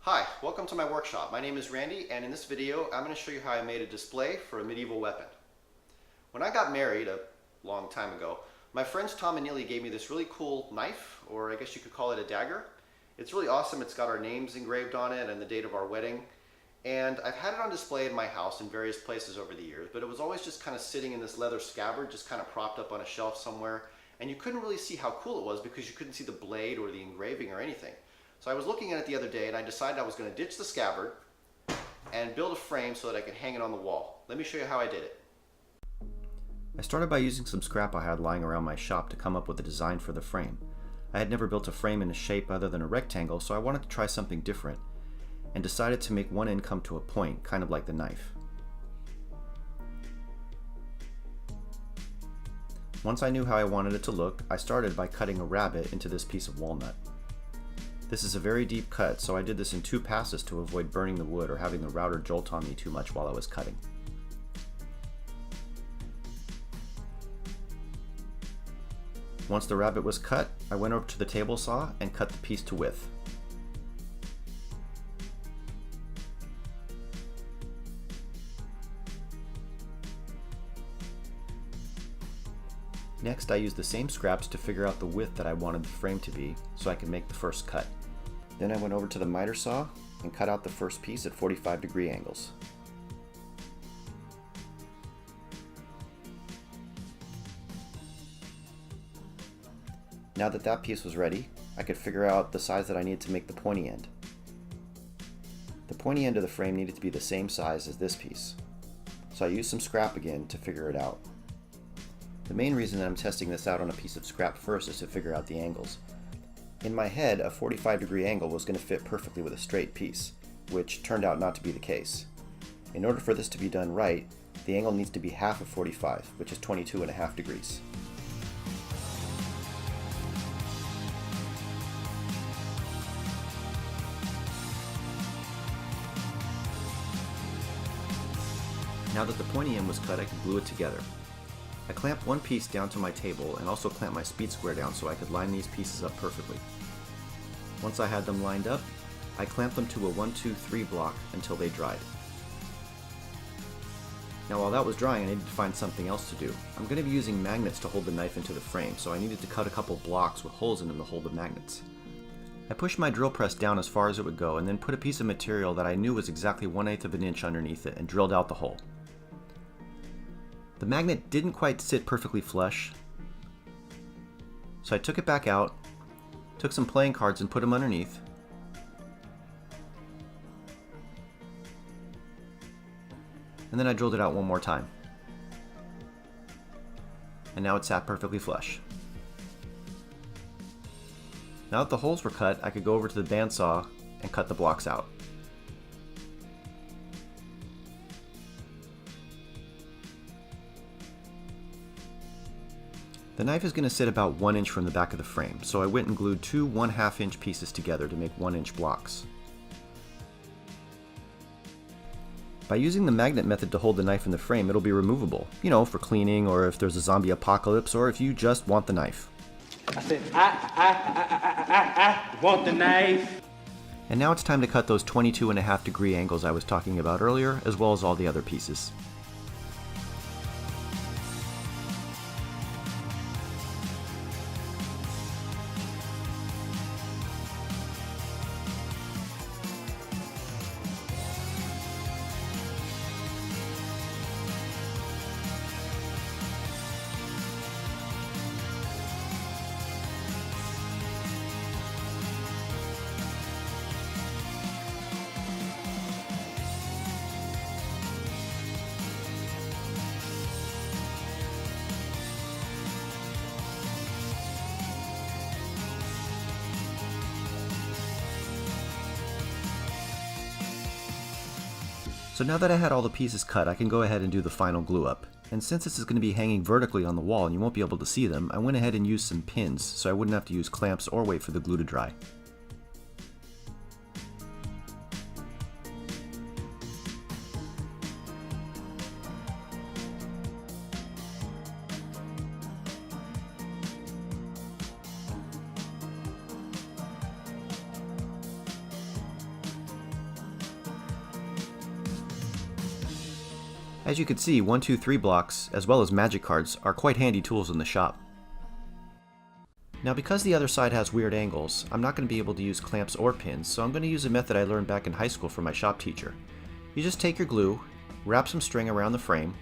Hi, welcome to my workshop. My name is Randy, and in this video I'm going to show you how I made a display for a medieval weapon. When I got married a long time ago, my friends Tom and Neely gave me this really cool knife, or I guess you could call it a dagger. It's really awesome. It's got our names engraved on it and the date of our wedding. And I've had it on display in my house in various places over the years, but it was always just kind of sitting in this leather scabbard, just kind of propped up on a shelf somewhere. And you couldn't really see how cool it was because you couldn't see the blade or the engraving or anything. So I was looking at it the other day and I decided I was going to ditch the scabbard and build a frame so that I could hang it on the wall. Let me show you how I did it. I started by using some scrap I had lying around my shop to come up with a design for the frame. I had never built a frame in a shape other than a rectangle, so I wanted to try something different and decided to make one end come to a point, kind of like the knife. Once I knew how I wanted it to look, I started by cutting a rabbet into this piece of walnut. This is a very deep cut, so I did this in 2 passes to avoid burning the wood or having the router jolt on me too much while I was cutting. Once the rabbet was cut, I went over to the table saw and cut the piece to width. Next, I used the same scraps to figure out the width that I wanted the frame to be so I could make the first cut. Then I went over to the miter saw and cut out the first piece at 45-degree angles. Now that that piece was ready, I could figure out the size that I needed to make the pointy end. The pointy end of the frame needed to be the same size as this piece, so I used some scrap again to figure it out. The main reason that I'm testing this out on a piece of scrap first is to figure out the angles. In my head, a 45-degree angle was going to fit perfectly with a straight piece, which turned out not to be the case. In order for this to be done right, the angle needs to be half of 45, which is 22.5 degrees. Now that the pointy end was cut, I could glue it together. I clamped one piece down to my table and also clamped my speed square down so I could line these pieces up perfectly. Once I had them lined up, I clamped them to a 1-2-3 block until they dried. Now while that was drying, I needed to find something else to do. I'm going to be using magnets to hold the knife into the frame, so I needed to cut a couple blocks with holes in them to hold the magnets. I pushed my drill press down as far as it would go and then put a piece of material that I knew was exactly 1/8 of an inch underneath it and drilled out the hole. The magnet didn't quite sit perfectly flush, so I took it back out, took some playing cards and put them underneath, and then I drilled it out one more time. And now it sat perfectly flush. Now that the holes were cut, I could go over to the bandsaw and cut the blocks out. The knife is going to sit about 1 inch from the back of the frame, so I went and glued 2 1/2 inch pieces together to make 1-inch blocks. By using the magnet method to hold the knife in the frame, it'll be removable, for cleaning or if there's a zombie apocalypse or if you just want the knife. I said, I want the knife. And now it's time to cut those 22.5 degree angles I was talking about earlier, as well as all the other pieces. So now that I had all the pieces cut, I can go ahead and do the final glue up. And since this is going to be hanging vertically on the wall and you won't be able to see them, I went ahead and used some pins so I wouldn't have to use clamps or wait for the glue to dry. As you can see, 1, 2, 3 blocks, as well as magic cards, are quite handy tools in the shop. Now because the other side has weird angles, I'm not going to be able to use clamps or pins, so I'm going to use a method I learned back in high school from my shop teacher. You just take your glue, wrap some string around the frame,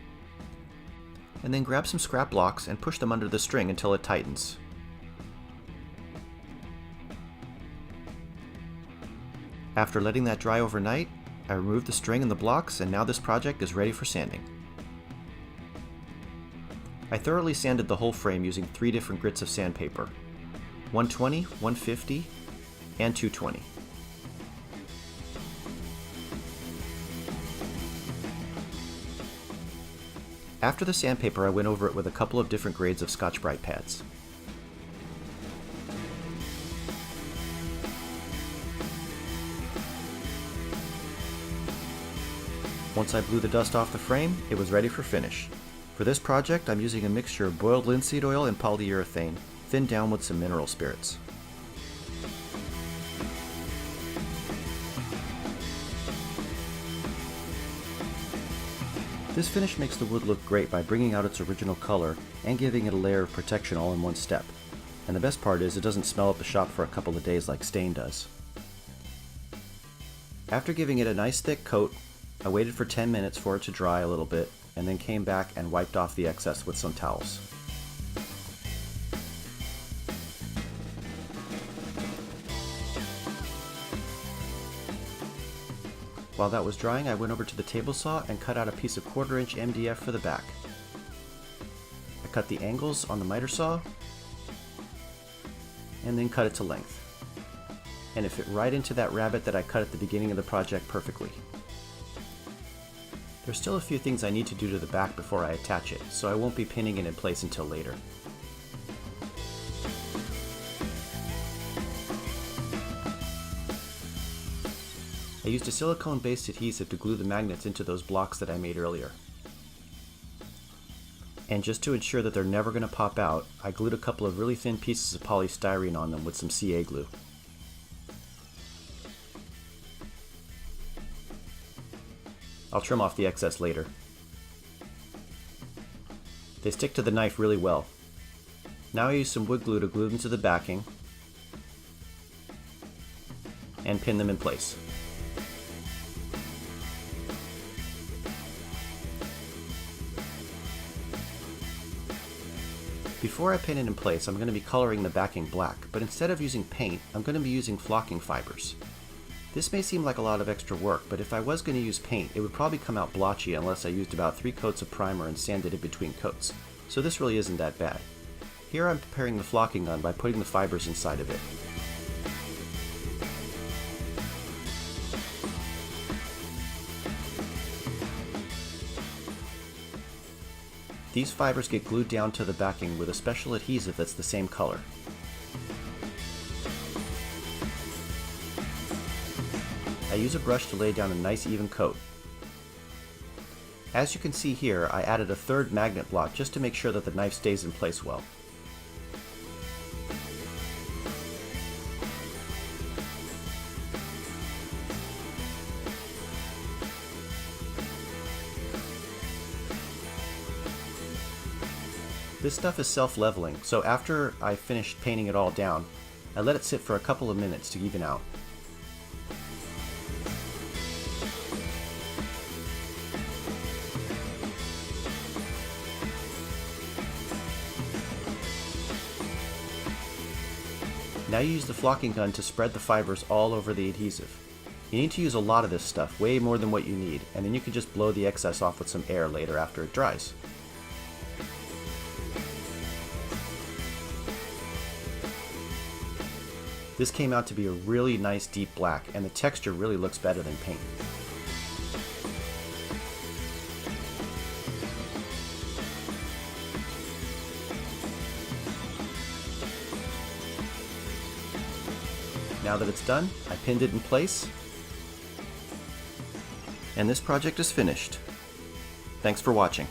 and then grab some scrap blocks and push them under the string until it tightens. After letting that dry overnight, I removed the string and the blocks, and now this project is ready for sanding. I thoroughly sanded the whole frame using 3 different grits of sandpaper: 120, 150, and 220. After the sandpaper, I went over it with a couple of different grades of Scotch-Brite pads. Once I blew the dust off the frame, it was ready for finish. For this project, I'm using a mixture of boiled linseed oil and polyurethane, thinned down with some mineral spirits. This finish makes the wood look great by bringing out its original color and giving it a layer of protection all in one step. And the best part is it doesn't smell up the shop for a couple of days like stain does. After giving it a nice thick coat, I waited for 10 minutes for it to dry a little bit, and then came back and wiped off the excess with some towels. While that was drying, I went over to the table saw and cut out a piece of 1/4 inch MDF for the back. I cut the angles on the miter saw, and then cut it to length. And it fit right into that rabbet that I cut at the beginning of the project perfectly. There's still a few things I need to do to the back before I attach it, so I won't be pinning it in place until later. I used a silicone-based adhesive to glue the magnets into those blocks that I made earlier. And just to ensure that they're never going to pop out, I glued a couple of really thin pieces of polystyrene on them with some CA glue. I'll trim off the excess later. They stick to the knife really well. Now I use some wood glue to glue them to the backing and pin them in place. Before I pin it in place, I'm going to be coloring the backing black, but instead of using paint, I'm going to be using flocking fibers. This may seem like a lot of extra work, but if I was going to use paint, it would probably come out blotchy unless I used about 3 coats of primer and sanded it between coats, so this really isn't that bad. Here I'm preparing the flocking gun by putting the fibers inside of it. These fibers get glued down to the backing with a special adhesive that's the same color. I use a brush to lay down a nice even coat. As you can see here, I added a 3rd magnet block just to make sure that the knife stays in place well. This stuff is self-leveling, so after I finished painting it all down, I let it sit for a couple of minutes to even out. Now you use the flocking gun to spread the fibers all over the adhesive. You need to use a lot of this stuff, way more than what you need, and then you can just blow the excess off with some air later after it dries. This came out to be a really nice deep black, and the texture really looks better than paint. Now that it's done, I pinned it in place, and this project is finished. Thanks for watching.